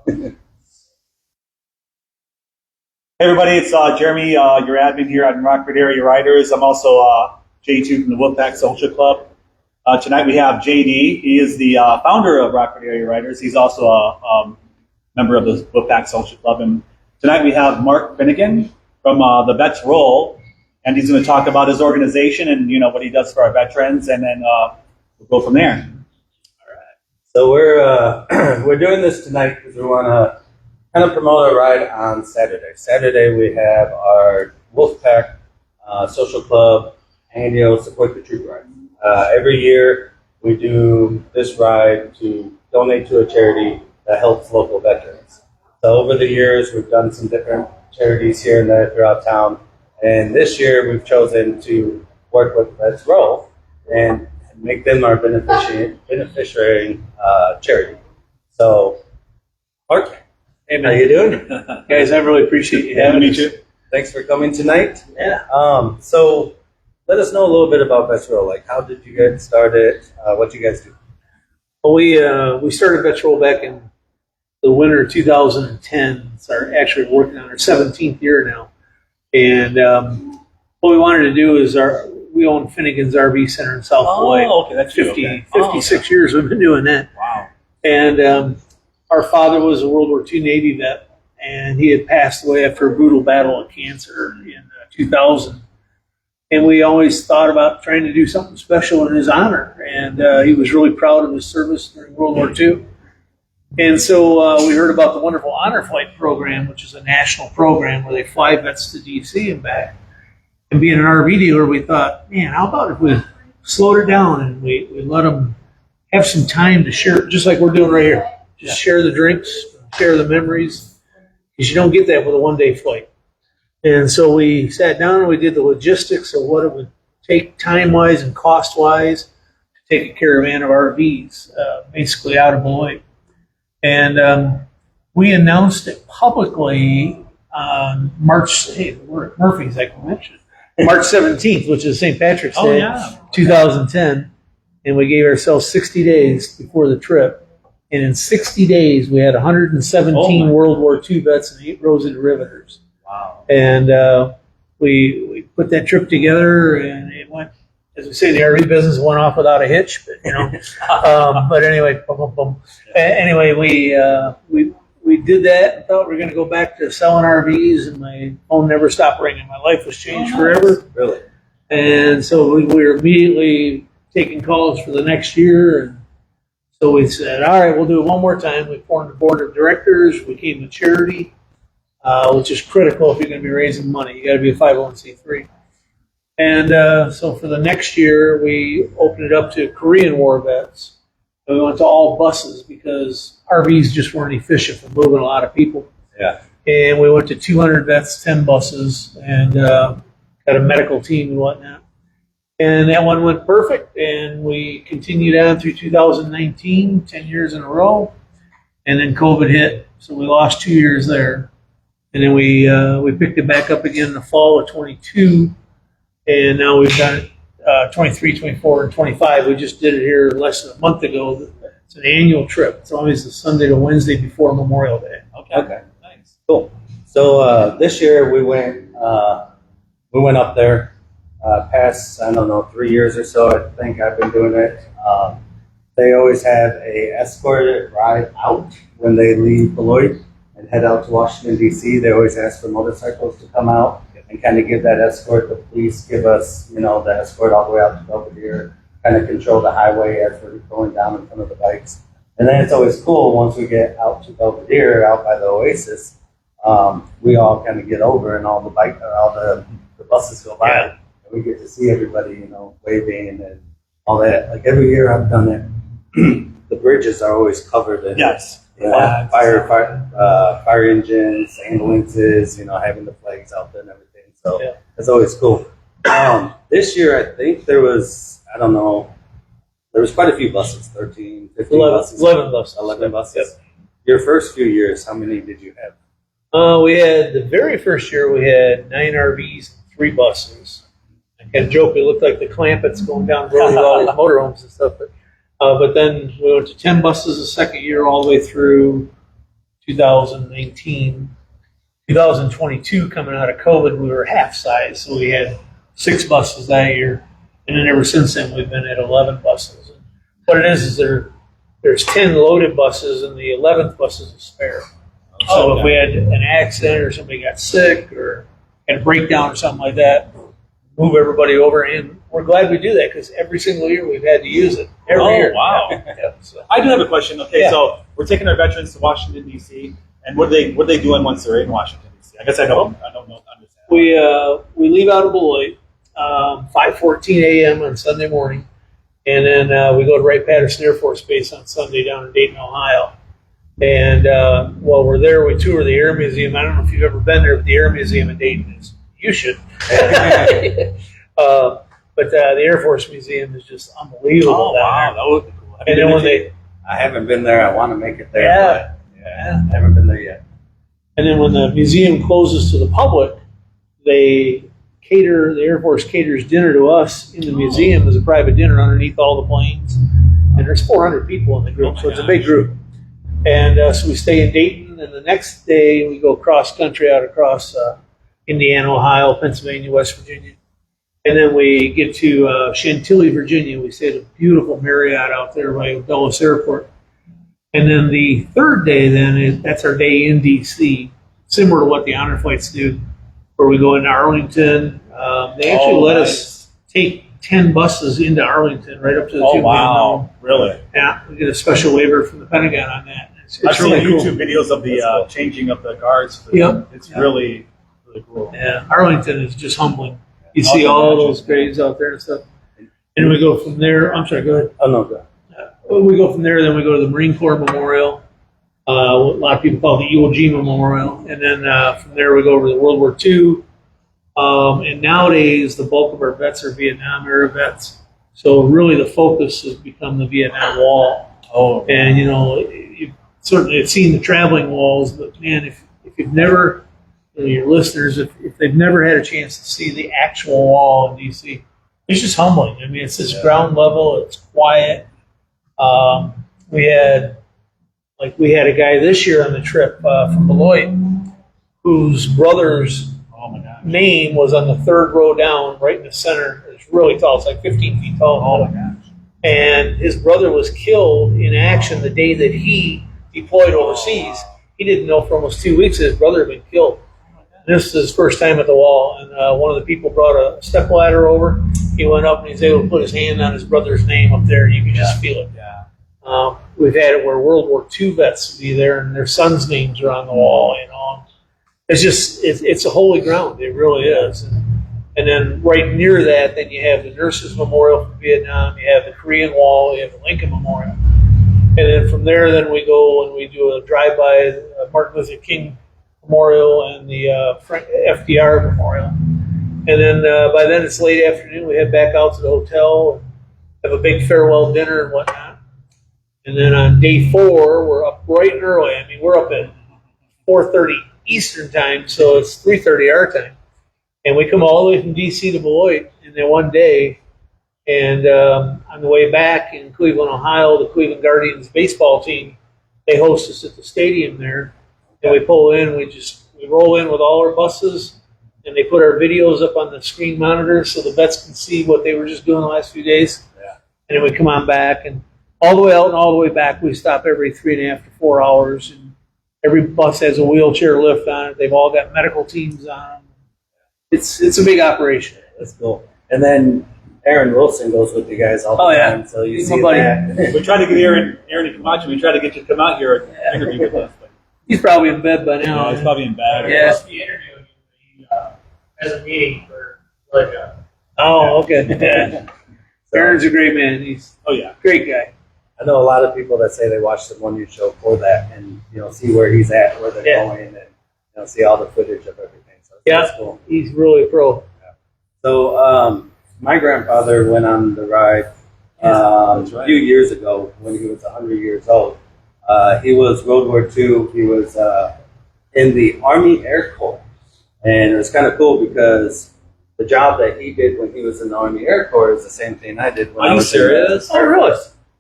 Hey everybody, it's Jeremy, your admin here at Rockford Area Riders. I'm also J2 from the Wolfpack Social Club. Tonight we have JD. He is the founder of Rockford Area Riders. He's also a member of the Wolfpack Social Club. And tonight we have Mark Finnegan from the Vets Roll, and he's going to talk about his organization and what he does for our veterans, and then we'll go from there. So we're doing this tonight because we want to kind of promote our ride on Saturday. Saturday we have our Wolfpack Social Club annual Support the Troop ride. Every year we do this ride to donate to a charity that helps local veterans. So over the years we've done some different charities here and there throughout town, and this year we've chosen to work with Vets Roll and make them our beneficiary charity. So, Mark, hey man, how you doing? guys? I really appreciate you having me. Thanks for coming tonight. Yeah. So, let us know a little bit about Vets Roll. Like, how did you get started? What do you guys do? Well, we started Vets Roll back in the winter of 2010. So actually working on our 17th year now. And what we wanted to do is we own Finnegan's RV Center in South Beloit. Oh, okay, that's 56 years we've been doing that. Wow. And our father was a World War II Navy vet, and he had passed away after a brutal battle of cancer in 2000. And we always thought about trying to do something special in his honor. And he was really proud of his service during World War II. And so we heard about the wonderful Honor Flight program, which is a national program where they fly vets to D.C. and back. And being an RV dealer, we thought, man, how about if we slowed it down and we let them have some time to share, just like we're doing right here. Just share the drinks, share the memories, because you don't get that with a one-day flight. And so we sat down and we did the logistics of what it would take time-wise and cost-wise to take care of RVs, basically out of Beloit. And we announced it publicly on March, we're at Murphy's, I can mention, March 17th, which is St. Patrick's Day, 2010. And we gave ourselves 60 days before the trip. And in 60 days, we had 117 World War II vets and 8 Rosa Derivators. Wow. And we put that trip together, and it went, as we say, the RV business went off without a hitch. But but anyway, anyway, we did that and thought we were going to go back to selling RVs, and my phone never stopped ringing. My life was changed forever. Really? And so we were immediately taking calls for the next year. And so we said, all right, we'll do it one more time. We formed a board of directors. We became a charity, which is critical if you're going to be raising money. You got to be a 501c3. And so for the next year, we opened it up to Korean War vets. And we went to all buses because RVs just weren't efficient for moving a lot of people. Yeah. And we went to 200 vets, 10 buses, and got a medical team and whatnot. And that one went perfect, and we continued on through 2019, 10 years in a row. And then COVID hit, so we lost 2 years there. And then we picked it back up again in the fall of 22, and now we've done it 23, 24, and 25. We just did it here less than a month ago. It's an annual trip. It's always the Sunday to Wednesday before Memorial Day. Okay. Nice. Cool. So this year we went up there. Past, I don't know, 3 years or so, I think I've been doing it. They always have a escorted ride out when they leave Beloit and head out to Washington, D.C. They always ask for motorcycles to come out and kind of give that escort. The police give us, the escort all the way out to Belvedere, kind of control the highway as we're going down in front of the bikes. And then it's always cool once we get out to Belvedere, out by the Oasis, we all kind of get over and all the buses go by. Yeah. We get to see everybody, waving and all that. Like every year I've done it. The bridges are always covered in fire engines, ambulances, having the flags out there and everything. So it's always cool. This year I think there was, there was quite a few buses, 13, 15 buses. 11 buses. 11 buses. Yep. Your first few years, how many did you have? We had, the very first year, we had 9 RVs, 3 buses. I kind of joke, it looked like the Clampetts going down the road with all these motorhomes and stuff. But then we went to 10 buses the second year, all the way through 2019. 2022, coming out of COVID, we were half size, so we had 6 buses that year, and then ever since then we've been at 11 buses. And what it is there's 10 loaded buses, and the 11th bus is a spare. So if we had an accident or somebody got sick or had a breakdown or something like that, move everybody over. And we're glad we do that because every single year we've had to use it. Every year. Wow. Yeah, so. I do have a question. Okay, Yeah. so we're taking our veterans to Washington D.C. and what are they doing once they're in Washington D.C.? I guess I don't understand. We leave out of Beloit 5:14 a.m. on Sunday morning, and then we go to Wright-Patterson Air Force Base on Sunday down in Dayton, Ohio. And while we're there, we tour the Air Museum. I don't know if you've ever been there, but the Air Museum in Dayton is, you should. But the Air Force Museum is just unbelievable. Oh, wow. down That would be cool. there. And then when they, I haven't been there. I want to make it there. Yeah. But, I haven't been there yet. and then when the museum closes to the public, the Air Force caters dinner to us in the museum as a private dinner underneath all the planes. And there's 400 people in the group, so it's a big group. And so we stay in Dayton, and the next day we go cross country out across Indiana, Ohio, Pennsylvania, West Virginia. And then we get to Chantilly, Virginia. We stay at a beautiful Marriott out there by Dulles Airport. And then the third day, that's our day in D.C., similar to what the honor flights do, where we go into Arlington. They actually let us take 10 buses into Arlington, right up to the Oh, Tube wow. Really? Yeah, we get a special waiver from the Pentagon on that. It's I've really seen cool. YouTube videos of the changing of the guards. Yep. It's really, really cool. Yeah, Arlington is just humbling. You I see can all imagine. those graves out there and stuff. And we go from there. I'm sorry, go ahead. Oh, no, good. We go from there, then we go to the Marine Corps Memorial. A lot of people call it the Iwo Jima Memorial. And then from there, we go over to World War II. And nowadays, the bulk of our vets are Vietnam era vets. So really the focus has become the Vietnam Wall. Oh, And, you've certainly seen the traveling walls, but man, if you've never, your listeners, if they've never had a chance to see the actual wall in D.C., it's just humbling. I mean, it's just ground level, it's quiet. We had a guy this year on the trip from Beloit whose brother's oh my gosh. name was on the third row down, right in the center. It's really tall. It's like 15 feet tall. Oh my gosh. And his brother was killed in action the day that he deployed overseas. He didn't know for almost 2 weeks that his brother had been killed. And this is his first time at the wall, and one of the people brought a step ladder over. He went up and he was able to put his hand on his brother's name up there. You could just feel it. Yeah. We've had it where World War II vets will be there, and their sons' names are on the wall. It's just it's a holy ground. It really is. And then right near that, then you have the Nurses Memorial for Vietnam. You have the Korean Wall. You have the Lincoln Memorial. And then from there, then we go and we do a drive-by Martin Luther King Memorial and the FDR Memorial. And then by then it's late afternoon. We head back out to the hotel, have a big farewell dinner and whatnot. And then on day 4, we're up bright and early. I mean, we're up at 4:30 Eastern time, so it's 3:30 our time. And we come all the way from D.C. to Beloit in that one day. And on the way back in Cleveland, Ohio, the Cleveland Guardians baseball team, they host us at the stadium there. And we pull in, we roll in with all our buses, and they put our videos up on the screen monitor so the vets can see what they were just doing the last few days. Yeah. And then we come on back, and all the way out and all the way back, we stop every 3.5 to 4 hours. And every bus has a wheelchair lift on it. They've all got medical teams on them. It's a big operation. That's cool. And then Aaron Wilson goes with you guys all the Oh, yeah. time. So you He's see my buddy. that. We tried to get Aaron to come out. We tried to get you to come out here and interview with us. But, He's probably in bed by now. he's probably in bed. Yeah. He interviewed him. He has a meeting for like a. Oh, okay. Yeah. So, Aaron's a great man. He's Oh yeah. a great guy. I know a lot of people that say they watch the One News show for that and see where he's at, where they're Yeah. going, and see all the footage of everything. So Yeah. that's cool. He's really a pro. So my grandfather went on the ride that's right. a few years ago when he was 100 years old. He was World War II. He was in the Army Air Corps. And it was kind of cool because the job that he did when he was in the Army Air Corps is the same thing I did when Are I you was serious? in the Oh, really?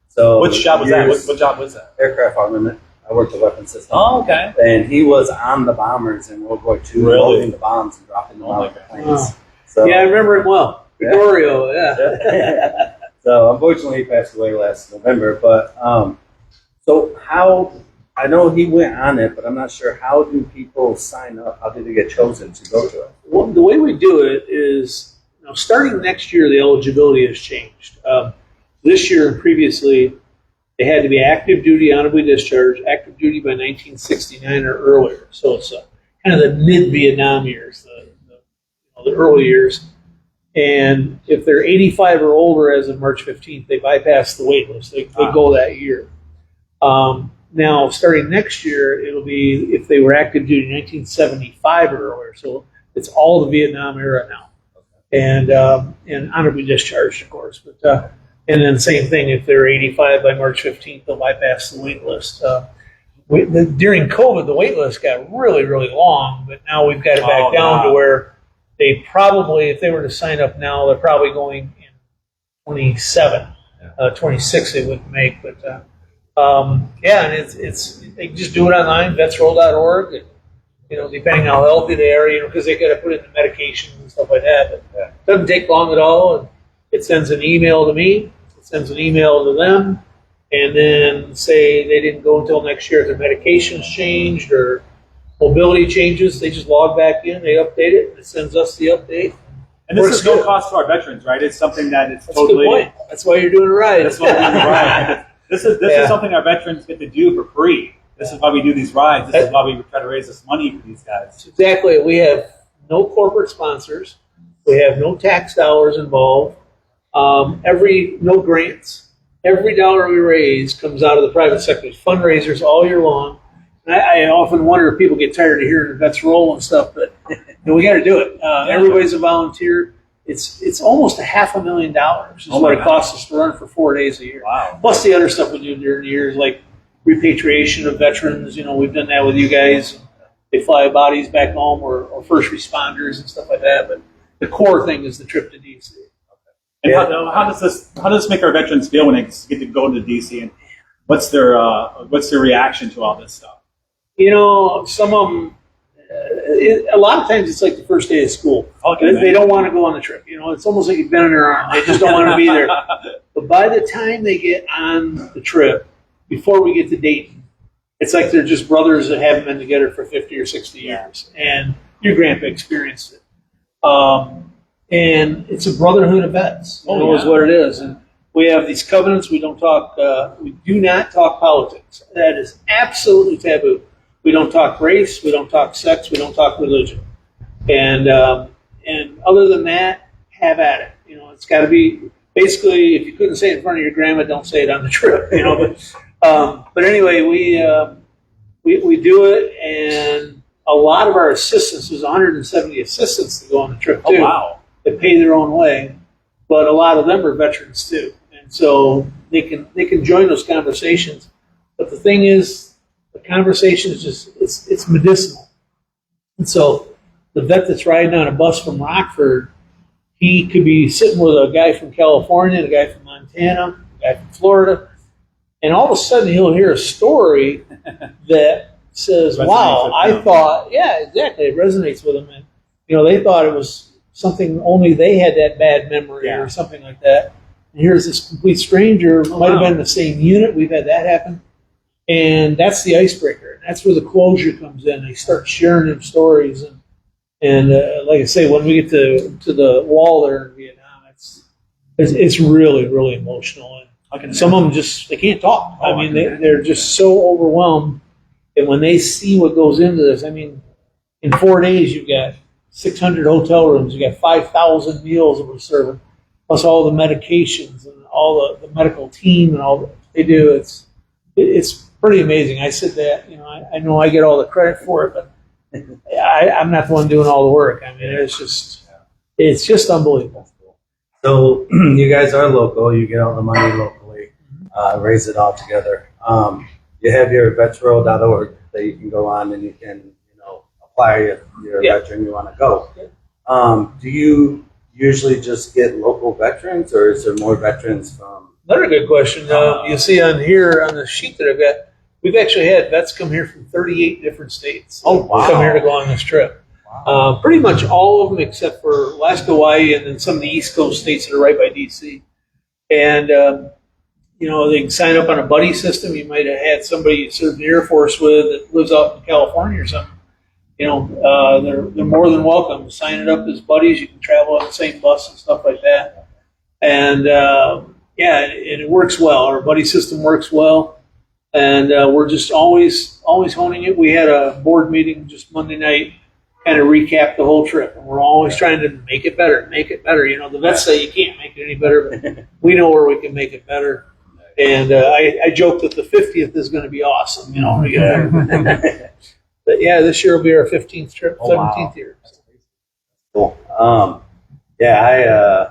So Which job was years- that? What job was that? Aircraft armament. I worked the weapons system. Oh, okay. And he was on the bombers in World War II, Really? loading the bombs and dropping them Oh my out of the God. planes. Wow. So, Yeah, I remember him well. Gregorio, yeah. so unfortunately, he passed away last November. But so how? I know he went on it, but I'm not sure how do people sign up? How do they get chosen to go to it? Well, the way we do it is, starting next year, the eligibility has changed. This year and previously, they had to be active duty, honorably discharged, active duty by 1969 or earlier. So it's kind of the mid-Vietnam years, the early years. And if they're 85 or older as of March 15th, they bypass the wait list. They go that year. Now, starting next year, it'll be if they were active duty 1975 or earlier. So it's all the Vietnam era now, and honorably discharged, of course. But and then same thing if they're 85 by March 15th, they'll bypass the wait list. During COVID, the wait list got really, really long, but now we've got it back down to where they probably, if they were to sign up now, they're probably going in 27, 26 they wouldn't make, but. And it's they can just do it online, vetsroll.org, and, depending on how healthy they are, because they got to put in the medications and stuff like that. But it doesn't take long at all. And it sends an email to me, it sends an email to them, and then say they didn't go until next year if their medications changed or mobility changes. They just log back in, they update it, and it sends us the update. And this is no cost to our veterans, right? It's something that it's That's totally. a good point. That's why you're doing it right. That's what we're doing right. This is something our veterans get to do for free. This is why we do these rides. This is why we try to raise this money for these guys. Exactly. We have no corporate sponsors. We have no tax dollars involved. No grants. Every dollar we raise comes out of the private sector. Fundraisers all year long. And I often wonder if people get tired of hearing the vets roll and stuff, but we got to do it. Everybody's a volunteer. It's almost $500,000 is what it costs us to run for 4 days a year. Wow. Plus the other stuff we do during the years, like repatriation of veterans. We've done that with you guys. They fly bodies back home or first responders and stuff like that. But the core thing is the trip to DC. And how does this make our veterans feel when they get to go to DC? And what's their reaction to all this stuff? Some of them. A lot of times it's like the first day of school. Okay, they don't want to go on the trip. It's almost like you've been in their arm. They just don't want to be there. But by the time they get on the trip, before we get to Dayton, it's like they're just brothers that haven't been together for 50 or 60 years. And your grandpa experienced it. And it's a brotherhood of vets, is what it is. And we have these covenants. We do not talk politics. That is absolutely taboo. We don't talk race, we don't talk sex, we don't talk religion. And other than that, have at it. It's got to be, basically, if you couldn't say it in front of your grandma, don't say it on the trip. But anyway, we do it, and a lot of our assistants, there's 170 assistants that go on the trip too. Oh, wow. They pay their own way, but a lot of them are veterans too. And so they can join those conversations. But the thing is, the conversation is just, it's medicinal. And so the vet that's riding on a bus from Rockford, he could be sitting with a guy from California, a guy from Montana, a guy from Florida, and all of a sudden he'll hear a story that says, wow, I thought, yeah, exactly, it resonates with him. And, they thought it was something only they had that bad memory or something like that. And here's this complete stranger, might have been in the same unit, we've had that happen. And that's the icebreaker. And that's where the closure comes in. They start sharing them stories. And like I say, when we get to the wall there in Vietnam, it's really, really emotional. And some of them they can't talk. They're just so overwhelmed. And when they see what goes into this, in 4 days, you've got 600 hotel rooms, you got 5,000 meals that we're serving, plus all the medications and all the medical team and all that they do. It's pretty amazing. I said that, I know I get all the credit for it, but I'm not the one doing all the work. It's just unbelievable. So you guys are local. You get all the money locally, raise it all together. You have your vetsroll.org that you can go on and you can, apply if you're a veteran you want to go. Do you usually just get local veterans, or is there more veterans from? Another good question. You see on here on the sheet that I've got, We've actually had vets come here from 38 different states. Oh, wow. Come here to go on this trip. Pretty much all of them except for Alaska, Hawaii, and then some of the East Coast states that are right by DC. And, you know, they can sign up on a buddy system. You might have had somebody you served the Air Force with that lives out in California or something. You know, they're more than welcome. Sign it up as buddies. You can travel on the same bus and stuff like that. And, yeah, it works well. Our buddy system works well. And we're just always honing it. We had a board meeting just Monday night, kind of recap the whole trip. And we're always trying to make it better. You know, the vets say you can't make it any better, but we know where we can make it better. And I joke that the 50th is going to be awesome, you know. But yeah, this year will be our 15th trip, 17th year. Cool. Yeah, I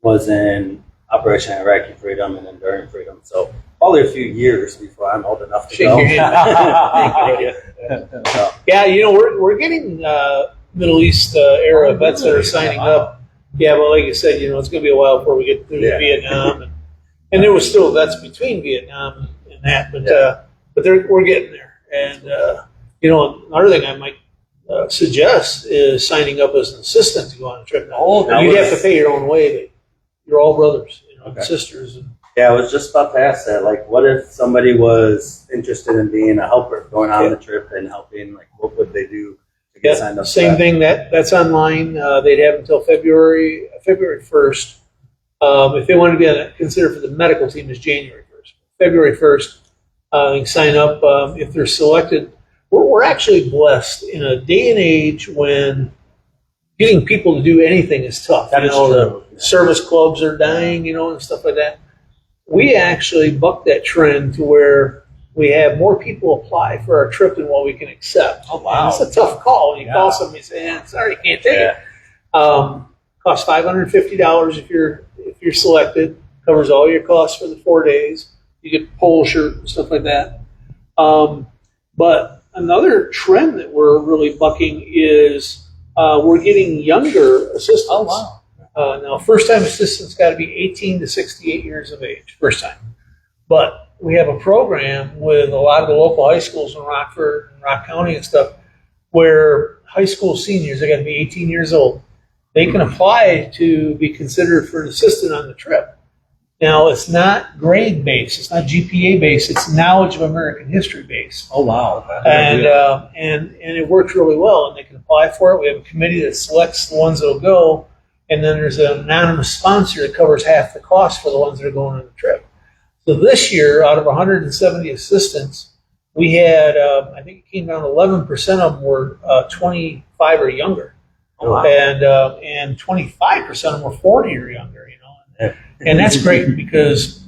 was in Operation Iraqi Freedom and Enduring Freedom, so probably a few years before I'm old enough to Shake go. your hand. So, Yeah, you know, we're getting Middle East era vets that are signing up. Yeah, well, like you said, you know, it's going to be a while before we get through Vietnam, and there was still vets between Vietnam and that, but we're getting there. And you know, another thing I might suggest is signing up as an assistant to go on a trip. You'd have to pay your own way, but you're all brothers, you know, and sisters. And, yeah, I was just about to ask that. Like, what if somebody was interested in being a helper, going on the trip and helping? Like, what would they do to get signed up? Same thing. That's online. They'd have until February 1st. If they wanted to be considered for the medical team, is January 1st. February 1st, they can sign up if they're selected. We're actually blessed in a day and age when getting people to do anything is tough. That is true. The service clubs are dying, you know, and stuff like that. We actually bucked that trend to where we have more people apply for our trip than what we can accept. Oh, wow. And it's a tough call. When you call somebody and say, sorry, you can't take it. Costs $550 if you're selected. Covers all your costs for the 4 days. You get a polo shirt and stuff like that. But another trend that we're really bucking is we're getting younger assistants. Oh, wow. Now, first-time assistants got to be 18 to 68 years of age, first time. But we have a program with a lot of the local high schools in Rockford and Rock County and stuff where high school seniors, they got to be 18 years old. They can apply to be considered for an assistant on the trip. Now, it's not grade-based. It's not GPA-based. It's knowledge of American history-based. Oh, wow. And it works really well, and they can apply for it. We have a committee that selects the ones that will go, and then there's an anonymous sponsor that covers half the cost for the ones that are going on the trip. So this year, out of 170 assistants, we had, I think it came down to 11% of them were 25 or younger. Oh, wow. And 25% of them were 40 or younger, you know. And that's great because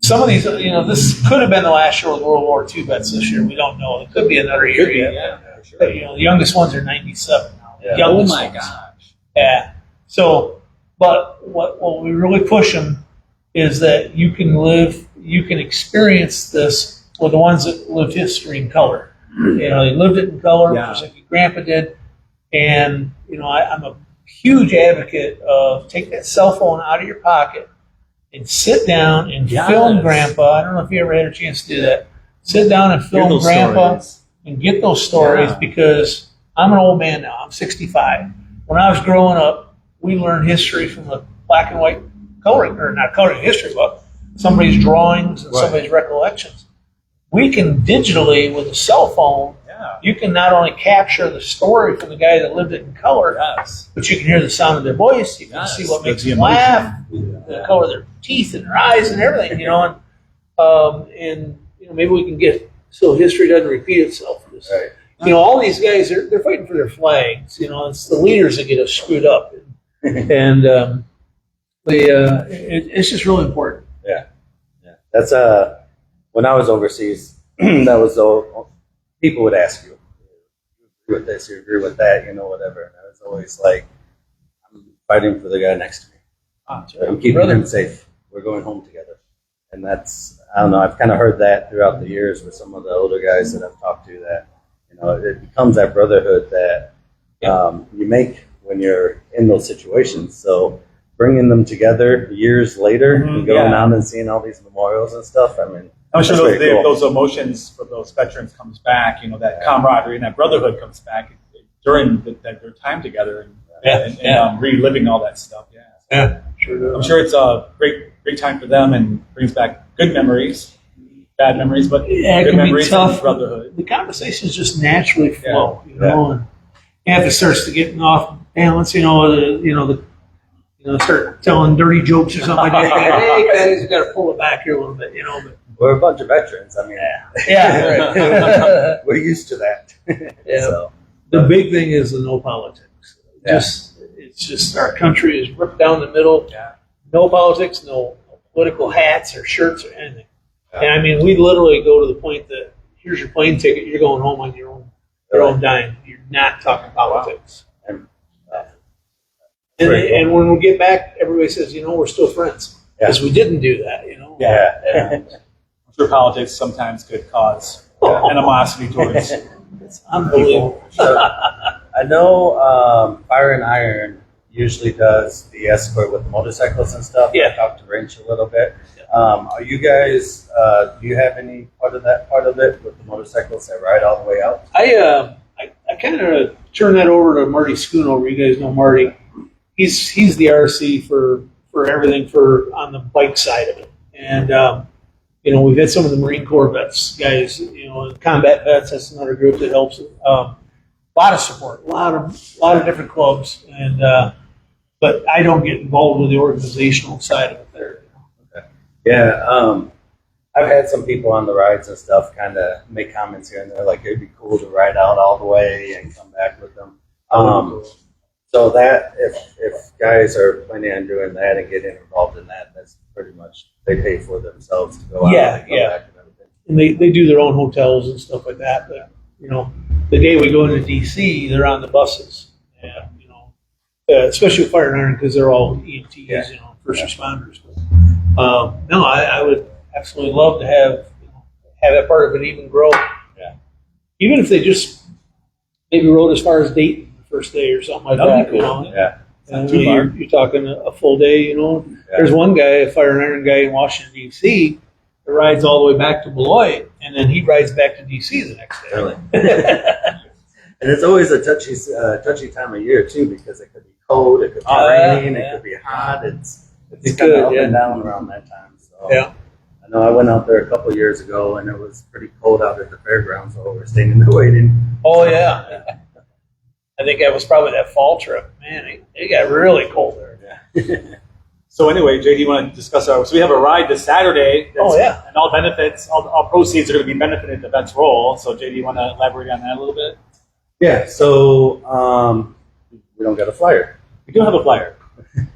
some of these, you know, this could have been the last year of World War II vets this year. We don't know. It could be another year yet. Yeah, sure. You know, the youngest ones are 97 now. Yeah. Youngest Oh, my ones. gosh. Yeah. So, but what we really push them is that you can experience this with the ones that lived history in color. You know, they lived it in color, just like your grandpa did. And, you know, I'm a huge advocate of take that cell phone out of your pocket and sit down and film grandpa. I don't know if you ever had a chance to do that. Sit down and film grandpa and get those stories because I'm an old man now. I'm 65. When I was growing up, we learned history from a black and white coloring, or not coloring history book, somebody's drawings and somebody's recollections. We can digitally, with a cell phone, you can not only capture the story from the guy that lived it in color, but you can hear the sound of their voice. You can see what makes them laugh, the color of their teeth and their eyes and everything, you know. And you know, maybe we can get so history doesn't repeat itself. Right. You know, all these guys, they're fighting for their flags. You know, it's the leaders that get us screwed up. And it's just really important. Yeah. That's when I was overseas. That was people would ask you agree with this, you agree with that, you know, whatever. And I was always like, I'm fighting for the guy next to me. I'm keeping him safe. We're going home together. And that's, I don't know, I've kind of heard that throughout the years with some of the older guys that I've talked to, that, you know, it becomes that brotherhood that you make when you're in those situations. So bringing them together years later and going out and seeing all these memorials and stuff, I mean, I'm sure That's very cool. those emotions for those veterans comes back. You know, that camaraderie and that brotherhood comes back during their time together and reliving all that stuff. Yeah. Yeah, sure. I'm sure it's a great time for them and brings back good memories, bad memories, but Yeah, it good can be memories tough. and brotherhood. The conversations just naturally flow, Yeah. you know, and if it starts to get off balance, start telling dirty jokes or something like that. Hey guys, you got to pull it back here a little bit, you know. But We're a bunch of veterans. I mean, yeah, right. we're used to that. Yeah. So, The big thing is the no politics. Yeah. It's just our country is ripped down the middle. Yeah. No politics, no political hats or shirts or anything. Yeah. And I mean, we literally go to the point that here's your plane ticket. You're going home on your own dime. You're not talking politics. And, And when we get back, everybody says, we're still friends Yeah. because we didn't do that. yeah. I'm sure politics sometimes could cause animosity towards. It's unbelievable. So, I know Fire and Iron usually does the escort with motorcycles and stuff. Yeah. I talked to Wrench a little bit. Are you guys, do you have any part of it with the motorcycles that ride all the way out? I kind of turned that over to Marty Schoonover. You guys know Marty. He's the RC for everything on the bike side of it. And we've had some of the Marine Corps vets guys, combat vets. That's another group that helps. A lot of support, a lot of different clubs, and but I don't get involved with the organizational side of it there. Yeah, I've had some people on the rides and stuff kind of make comments here and there, like it'd be cool to ride out all the way and come back with them. So that if guys are planning on doing that and getting involved in that, that's pretty much they pay for themselves to go out and come back and everything. And they do their own hotels and stuff like that. But the day we go into DC, they're on the buses, and especially with Fire and Iron because they're all EMTs, first responders. But, no, I would absolutely love to have that part of it even grow. Yeah. Even if they just maybe rode as far as Dayton the first day or something like That'd that. be cool. Yeah. And too far. you're talking a full day. There's one guy, a Fire and Iron guy in Washington D.C. that rides all the way back to Beloit, and then he rides back to D.C. the next day. Really. And it's always a touchy time of year too, because it could be cold, it could be raining, it could be hot. It's It's kind good, of up yeah. and down around that time. So Yeah. I know I went out there a couple of years ago, and it was pretty cold out at the fairgrounds, so we're staying in the waiting. Oh yeah. I think that was probably that fall trip. Man, it got really cold there. So anyway, Jay, do you want to discuss so we have a ride this Saturday. Oh, yeah. And all benefits, all proceeds are going to be benefited to Vets Roll. So Jay, do you want to elaborate on that a little bit? Yeah. So we don't got a flyer. We do have a flyer.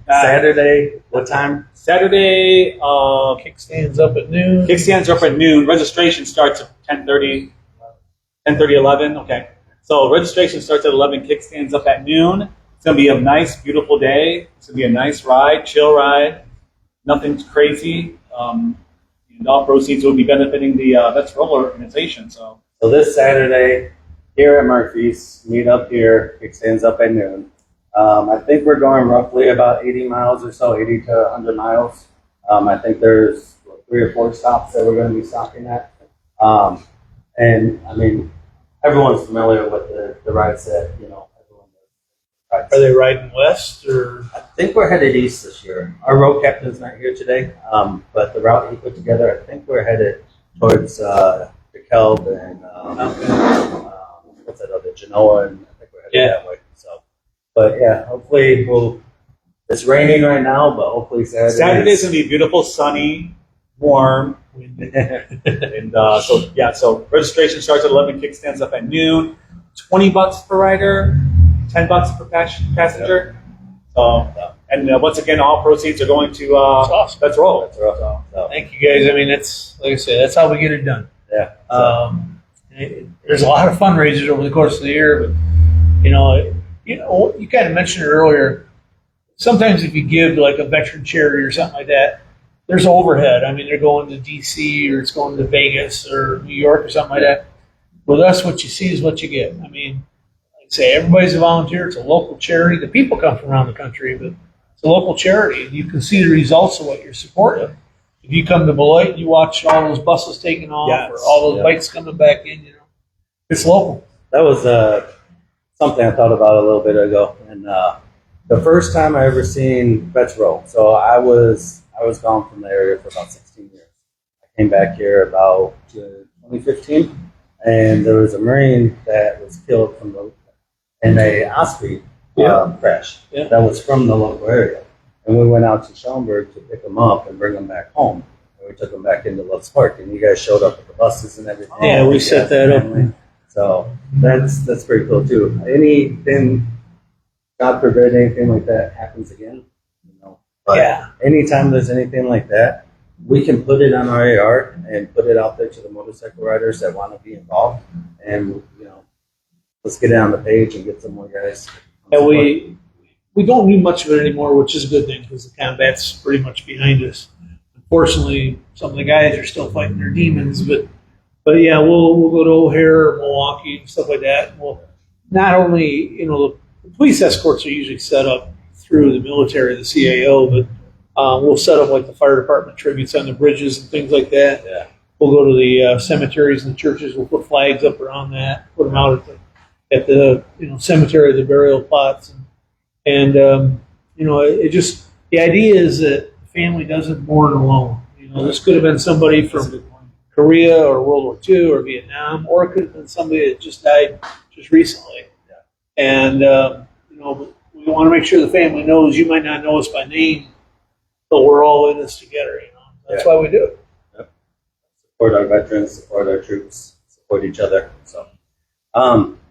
Saturday, what time? Saturday, Kickstands up at noon. kickstands are up at noon. Registration starts at 10:30, 11. Okay. So registration starts at 11. Kickstands up at noon. It's going to be a nice, beautiful day. It's going to be a nice ride, chill ride. Nothing's crazy. And all proceeds will be benefiting the Vets Roll organization. So this Saturday here at Murphy's, meet up here. Kickstands up at noon. I think we're going roughly about 80 miles or so, 80 to 100 miles. I think there's 3 or 4 stops that we're going to be stopping at. And I mean, everyone's familiar with the rides that, everyone rides. Are they riding west or? I think we're headed east this year. Our road captain's not here today, but the route he put together, I think we're headed towards DeKalb and what's that other, Genoa, and I think we're headed that way. So, but yeah, hopefully it's raining right now, but hopefully Saturday's going to be beautiful, sunny, warm. And so registration starts at 11. Kickstands up at noon. $20 per rider, $10 per passenger. And once again, all proceeds are going to awesome. Vets Roll. That's rough. So, Thank you guys. I mean, that's like I said, that's how we get it done. yeah. There's a lot of fundraisers over the course of the year, but you kind of mentioned it earlier. Sometimes if you give to like a veteran charity or something like that, there's overhead. I mean, they're going to DC or it's going to Vegas or New York or something like that. With us, what you see is what you get. I mean, like I say, everybody's a volunteer. It's a local charity. The people come from around the country, but it's a local charity, and you can see the results of what you're supporting. if you come to Beloit, you watch all those buses taking off Yes. or all those Yeah. bikes coming back in. It's local. That was something I thought about a little bit ago, and the first time I ever seen Vets Row. So I was gone from the area for about 16 years. I came back here about 2015, and there was a Marine that was killed in a Osprey crash. Yeah. That was from the local area, and we went out to Schaumburg to pick him up and bring him back home. And we took him back into Love's Park, and you guys showed up with the buses and everything. Yeah, we set that up. So that's pretty cool too. Anything, God forbid, anything like that happens again, But Yeah. anytime there's anything like that, we can put it on our AR and put it out there to the motorcycle riders that want to be involved, and let's get it on the page and get some more guys. And we don't do much of it anymore, which is a good thing because the combat's pretty much behind us. Unfortunately, some of the guys are still fighting their demons, but yeah, we'll go to O'Hare or Milwaukee and stuff like that. Well, not only the police escorts are usually set up through the military, the CAO, but we'll set up like the fire department tributes on the bridges and things like that. Yeah. We'll go to the cemeteries and churches. We'll put flags up around that, put them out at the cemetery, the burial plots, and it just, the idea is that the family doesn't mourn alone. This could have been somebody from Korea or World War II or Vietnam, or it could have been somebody that just died just recently. Yeah. And we want to make sure the family knows. You might not know us by name, but we're all in this together. That's why we do it. Support our veterans, support our troops, support each other. So,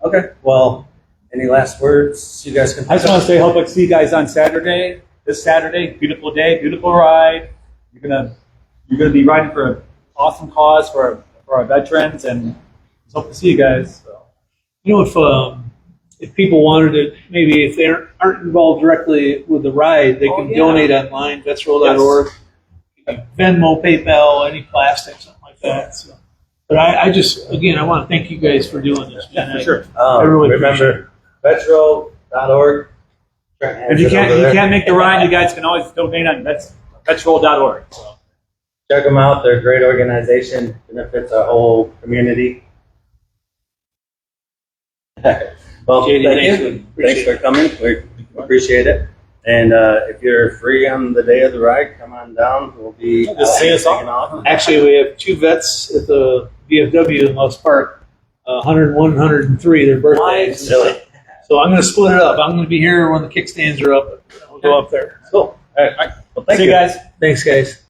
okay. Well, any last words you guys can? I just want to say, hope I see you guys on Saturday. This Saturday, beautiful day, beautiful ride. You're gonna be riding for an awesome cause for our veterans, and just hope to see you guys. So. If people wanted to, maybe if they aren't involved directly with the ride, they can donate online, vetsroll.org. Venmo, PayPal, any plastic, something like that. So, but I just, again, I want to thank you guys for doing this. Yeah, for sure. I really remember vetsroll.org. If you can't make the ride, you guys can always donate on vetsroll.org. So. Check them out. They're a great organization. Benefits our whole community. Well, JD, thank you. Thanks for coming. We appreciate it. And if you're free on the day of the ride, come on down. We'll be Just see us taking off. off. Actually, we have two vets at the VFW in Loves Park, 101, 103, their birthdays. Really? So I'm going to split it up. I'm going to be here when the kickstands are up. We'll go up there. Cool. All right. Well, thank See you guys. Thanks, guys.